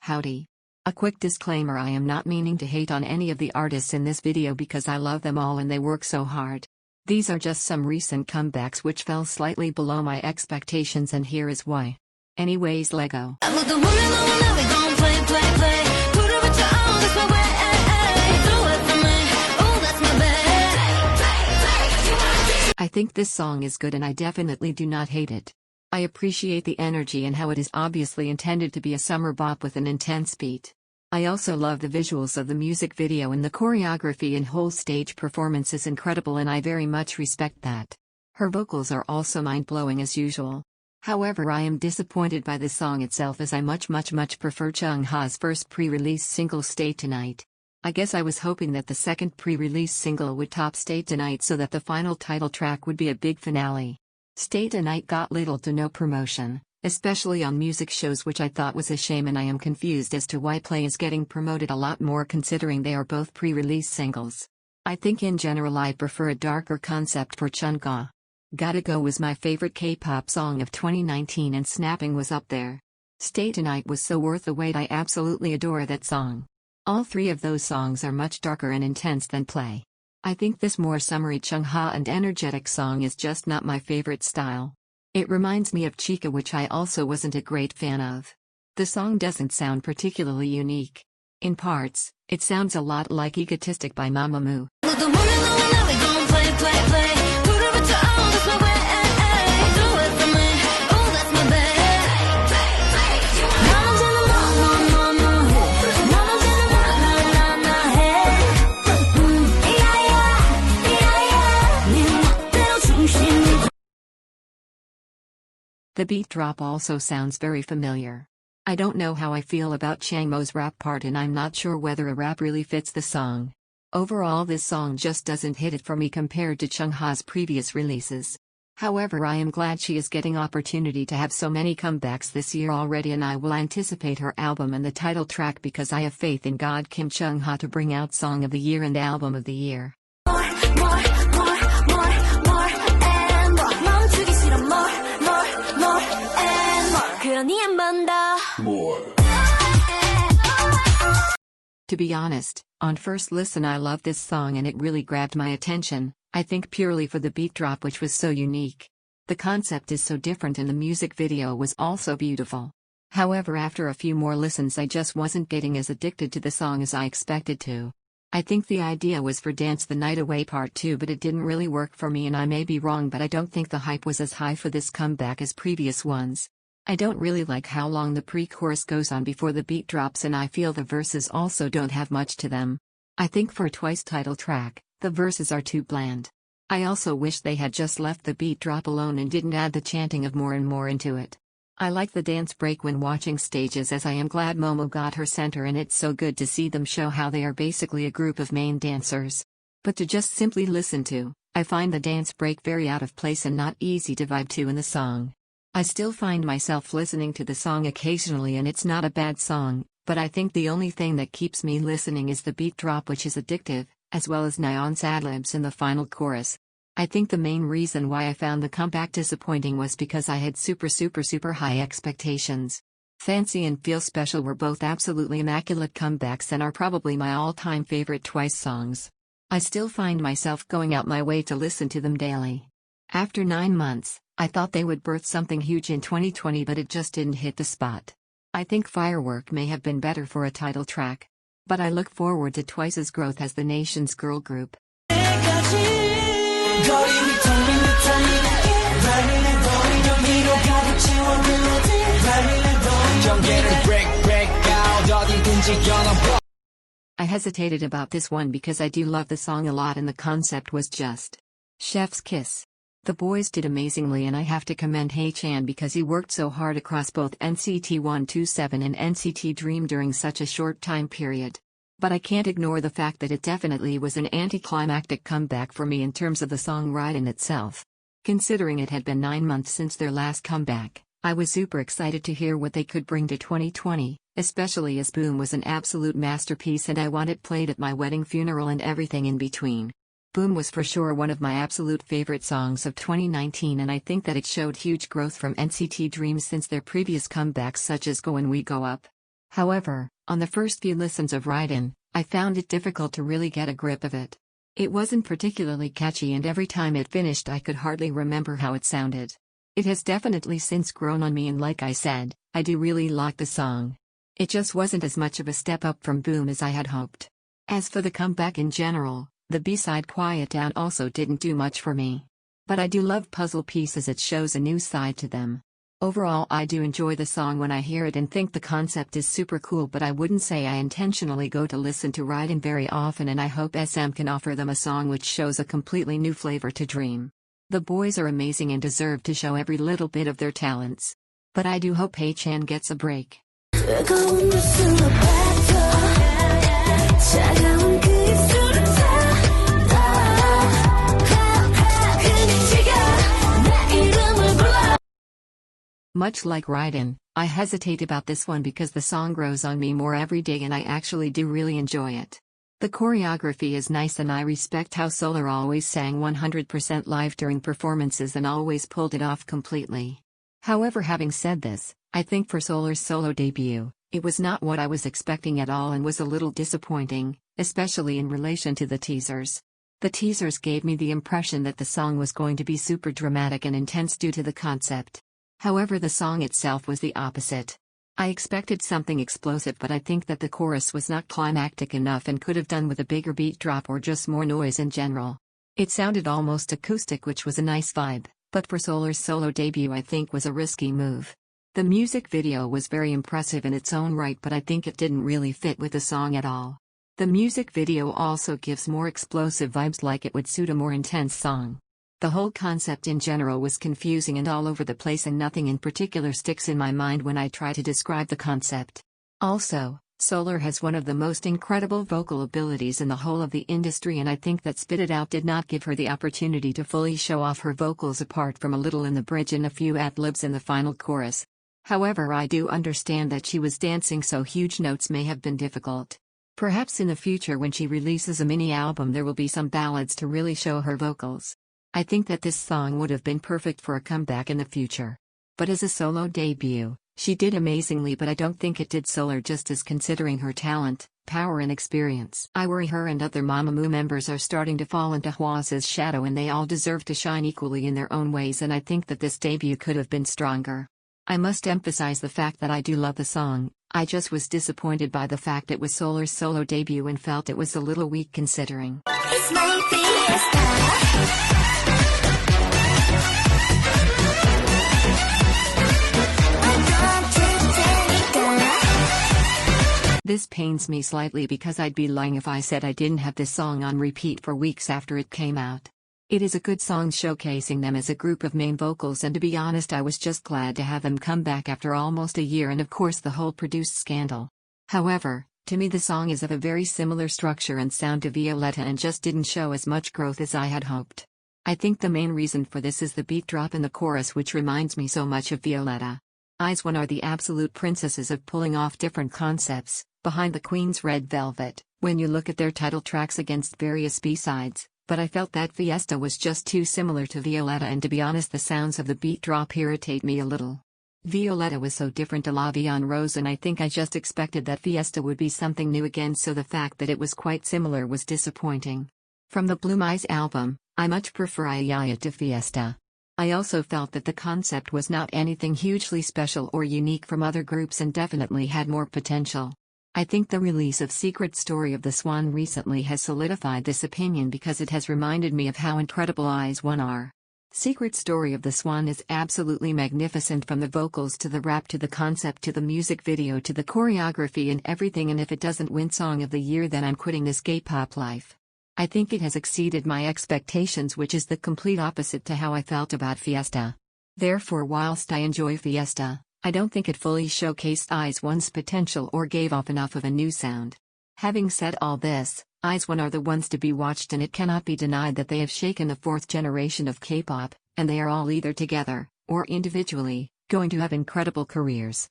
Howdy. A quick disclaimer: I am not meaning to hate on any of the artists in this video because I love them all and they work so hard. These are just some recent comebacks which fell slightly below my expectations, and here is why. Anyways, Lego. I think this song is good and I definitely do not hate it. I appreciate the energy and how it is obviously intended to be a summer bop with an intense beat. I also love the visuals of the music video, and the choreography and whole stage performance is incredible, and I very much respect that. Her vocals are also mind-blowing as usual. However, I am disappointed by the song itself, as I much prefer Chung Ha's first pre-release single Stay Tonight. I guess I was hoping that the second pre-release single would top Stay Tonight so that the final title track would be a big finale. Stay Tonight got little to no promotion, especially on music shows, which I thought was a shame, and I am confused as to why Play is getting promoted a lot more considering they are both pre-release singles. I think in general I prefer a darker concept for Chungha. Gotta Go was my favorite K-pop song of 2019 and Snapping was up there. Stay Tonight was so worth the wait. I absolutely adore that song. All three of those songs are much darker and intense than Play. I think this more summery Chungha and energetic song is just not my favorite style. It reminds me of Chica, which I also wasn't a great fan of. The song doesn't sound particularly unique. In parts, it sounds a lot like Egotistic by Mamamoo. The beat drop also sounds very familiar. I don't know how I feel about Changmo's rap part, and I'm not sure whether a rap really fits the song. Overall, this song just doesn't hit it for me compared to Chungha's previous releases. However, I am glad she is getting opportunity to have so many comebacks this year already, and I will anticipate her album and the title track because I have faith in God Kim Chungha to bring out Song of the Year and Album of the Year. To be honest, on first listen I loved this song and it really grabbed my attention, I think purely for the beat drop, which was so unique. The concept is so different and the music video was also beautiful. However, after a few more listens I just wasn't getting as addicted to the song as I expected to. I think the idea was for Dance the Night Away Part 2, but it didn't really work for me, and I may be wrong, but I don't think the hype was as high for this comeback as previous ones. I don't really like how long the pre-chorus goes on before the beat drops, and I feel the verses also don't have much to them. I think for Twice title track, the verses are too bland. I also wish they had just left the beat drop alone and didn't add the chanting of more and more into it. I like the dance break when watching stages, as I am glad Momo got her center, and it's so good to see them show how they are basically a group of main dancers. But to just simply listen to, I find the dance break very out of place and not easy to vibe to in the song. I still find myself listening to the song occasionally, and it's not a bad song, but I think the only thing that keeps me listening is the beat drop, which is addictive, as well as Nayeon's ad-libs in the final chorus. I think the main reason why I found the comeback disappointing was because I had super high expectations. Fancy and Feel Special were both absolutely immaculate comebacks and are probably my all-time favorite Twice songs. I still find myself going out my way to listen to them daily. After 9 months, I thought they would birth something huge in 2020, but it just didn't hit the spot. I think Firework may have been better for a title track. But I look forward to Twice's growth as the nation's girl group. I hesitated about this one because I do love the song a lot and the concept was just chef's kiss. The boys did amazingly, and I have to commend Haechan because he worked so hard across both NCT 127 and NCT Dream during such a short time period. But I can't ignore the fact that it definitely was an anticlimactic comeback for me in terms of the song in itself. Considering it had been 9 months since their last comeback, I was super excited to hear what they could bring to 2020, especially as Boom was an absolute masterpiece and I want it played at my wedding, funeral and everything in between. Boom was for sure one of my absolute favorite songs of 2019, and I think that it showed huge growth from NCT Dream since their previous comebacks such as Go and We Go Up. However, on the first few listens of Raiden, I found it difficult to really get a grip of it. It wasn't particularly catchy, and every time it finished I could hardly remember how it sounded. It has definitely since grown on me, and like I said, I do really like the song. It just wasn't as much of a step up from Boom as I had hoped. As for the comeback in general, the B-side Quiet Down also didn't do much for me. But I do love puzzle pieces, it shows a new side to them. Overall, I do enjoy the song when I hear it and think the concept is super cool, but I wouldn't say I intentionally go to listen to Raiden very often, and I hope SM can offer them a song which shows a completely new flavor to Dream. The boys are amazing and deserve to show every little bit of their talents. But I do hope Hae-chan gets a break. Much like Raiden, I hesitate about this one because the song grows on me more every day and I actually do really enjoy it. The choreography is nice and I respect how Solar always sang 100% live during performances and always pulled it off completely. However, having said this, I think for Solar's solo debut, it was not what I was expecting at all and was a little disappointing, especially in relation to the teasers. The teasers gave me the impression that the song was going to be super dramatic and intense due to the concept. However, the song itself was the opposite. I expected something explosive, but I think that the chorus was not climactic enough and could have done with a bigger beat drop or just more noise in general. It sounded almost acoustic, which was a nice vibe, but for Solar's solo debut I think was a risky move. The music video was very impressive in its own right, but I think it didn't really fit with the song at all. The music video also gives more explosive vibes, like it would suit a more intense song. The whole concept in general was confusing and all over the place, and nothing in particular sticks in my mind when I try to describe the concept. Also, Solar has one of the most incredible vocal abilities in the whole of the industry, and I think that Spit It Out did not give her the opportunity to fully show off her vocals apart from a little in the bridge and a few ad-libs in the final chorus. However, I do understand that she was dancing, so huge notes may have been difficult. Perhaps in the future when she releases a mini-album there will be some ballads to really show her vocals. I think that this song would have been perfect for a comeback in the future. But as a solo debut, she did amazingly, but I don't think it did Solar justice considering her talent, power and experience. I worry her and other Mamamoo members are starting to fall into Hwasa's shadow, and they all deserve to shine equally in their own ways, and I think that this debut could have been stronger. I must emphasize the fact that I do love the song, I just was disappointed by the fact it was Solar's solo debut and felt it was a little weak considering. It's my fiesta. This pains me slightly because I'd be lying if I said I didn't have this song on repeat for weeks after it came out. It is a good song showcasing them as a group of main vocals, and to be honest I was just glad to have them come back after almost a year and of course the whole produced scandal. However, to me the song is of a very similar structure and sound to Violetta and just didn't show as much growth as I had hoped. I think the main reason for this is the beat drop in the chorus, which reminds me so much of Violetta. IZ*ONE are the absolute princesses of pulling off different concepts, behind the Queen's Red Velvet, when you look at their title tracks against various B-sides, but I felt that Fiesta was just too similar to Violetta, and to be honest the sounds of the beat drop irritate me a little. Violetta was so different to La Vie en Rose, and I think I just expected that Fiesta would be something new again, so the fact that it was quite similar was disappointing. From the Bloom Eyes album, I much prefer Ayaya to Fiesta. I also felt that the concept was not anything hugely special or unique from other groups and definitely had more potential. I think the release of Secret Story of the Swan recently has solidified this opinion because it has reminded me of how incredible IZ*ONE are. Secret Story of the Swan is absolutely magnificent, from the vocals to the rap to the concept to the music video to the choreography and everything, and if it doesn't win Song of the Year then I'm quitting this K-pop life. I think it has exceeded my expectations, which is the complete opposite to how I felt about Fiesta. Therefore, whilst I enjoy Fiesta, I don't think it fully showcased IZ*ONE's potential or gave off enough of a new sound. Having said all this, IZ*ONE are the ones to be watched, and it cannot be denied that they have shaken the fourth generation of K-pop, and they are all either together, or individually, going to have incredible careers.